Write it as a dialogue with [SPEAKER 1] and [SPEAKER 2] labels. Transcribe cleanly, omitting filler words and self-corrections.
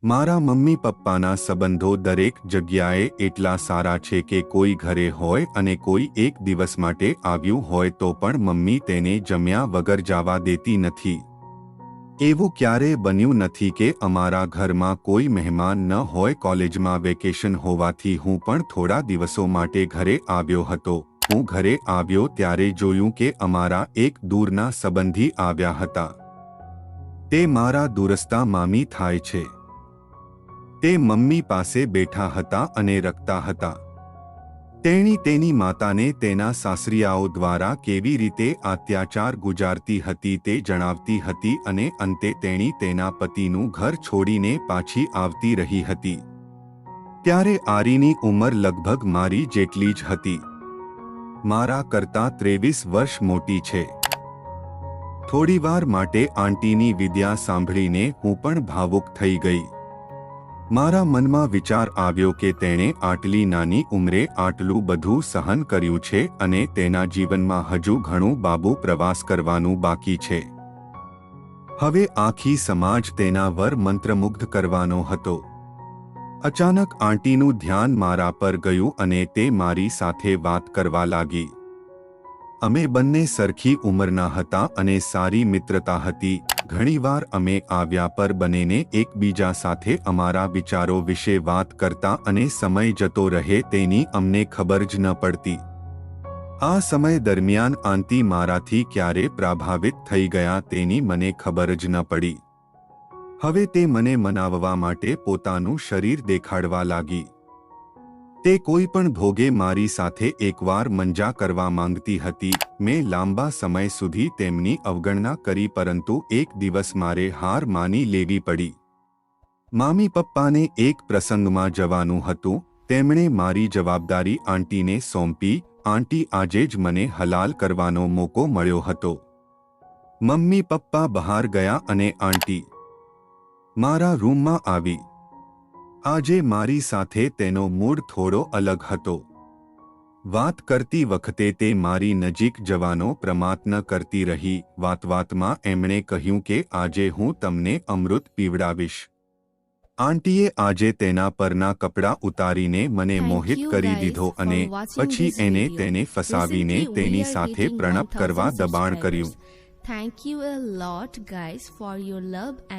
[SPEAKER 1] મારા મમ્મી પપ્પાના સંબંધો દરેક જગ્યાએ એટલા સારા છે કે કોઈ ઘરે હોય અને કોઈ એક દિવસ માટે આવ્યું હોય તો પણ મમ્મી તેને જમ્યા વગર જવા દેતી નથી। એવું ક્યારે બન્યું નથી કે અમારા ઘરમાં કોઈ મહેમાન ન હોય। કોલેજમાં વેકેશન હોવાથી હું પણ થોડા દિવસો માટે ઘરે આવ્યો હતો। હું ઘરે આવ્યો ત્યારે જોયું કે અમારા એક દૂરના સંબંધી આવ્યા હતા। તે મારા દૂરસ્તા મામી થાય છે। તે મમ્મી પાસે બેઠા હતા અને રખતા હતા। તેણી તેની માતાને તેના સાસરિયાઓ દ્વારા કેવી રીતે અત્યાચાર ગુજારતી હતી તે જણાવતી હતી અને અંતે તેણી તેના પતિનું ઘર છોડીને પાછી આવતી રહી હતી। ત્યારે આરીની ઉંમર લગભગ મારી જેટલી જ હતી। મારા કરતાં 23 વર્ષ મોટી છે। થોડીવાર માટે આંટીની વિદ્યા સાંભળીને હું પણ ભાવુક થઈ ગઈ। મારા મનમાં વિચાર આવ્યો કે તેણે આટલી નાની ઉંમરે આટલું બધું સહન કર્યું છે અને તેના જીવનમાં હજુ ઘણું બાબુ પ્રવાસ કરવાનું બાકી છે। હવે આખી સમાજ તેના વર મંત્રમુગ્ધ કરવાનો હતો। અચાનક આંટીનું ધ્યાન મારા પર ગયું અને તે મારી સાથે વાત કરવા લાગી। અમે બંને સરખી ઉંમરના હતા અને સારી મિત્રતા હતી। ઘણીવાર અમે આવ્યા પર બંનેને એકબીજા સાથે અમારા વિચારો વિશે વાત કરતા અને સમય જતો રહે તેની અમને ખબર જ ન પડતી। આ સમય દરમિયાન આંટી મારાથી ક્યારે પ્રભાવિત થઈ ગયા તેની મને ખબર જ ન પડી। હવે તે મને મનાવવા માટે પોતાનું શરીર દેખાડવા લાગી। તે કોઈ પણ ભોગે મારી સાથે એકવાર મંજા કરવા માંગતી હતી। મેં લાંબા સમય સુધી તેમની અવગણના કરી પરંતુ એક દિવસ મારે હાર માની લેવી પડી। મામી પપ્પાને એક પ્રસંગમાં જવાનું હતું। તેમણે મારી જવાબદારી આંટીને સોંપી। આંટી આજે જ મને હલાલ કરવાનો મોકો મળ્યો હતો। મમ્મી પપ્પા બહાર ગયા અને આંટી મારા રૂમમાં આવી। આજે મારી સાથે તેનો મૂડ થોડો અલગ હતો। વાત કરતી વખતે તે મારી નજીક જવાનો પ્રયત્ન કરતી રહી। વાતમાં એમણે કહ્યું કે આજે હું તમને અમૃત પીવડાવીશ। આંટીએ આજે તેના પરના કપડાં ઉતારીને મને મોહિત કરી દીધો અને પછી તેને ફસાવીને તેની સાથે પ્રણપ કરવા દબાણ કર્યું।
[SPEAKER 2] Thank you a lot guys for your love and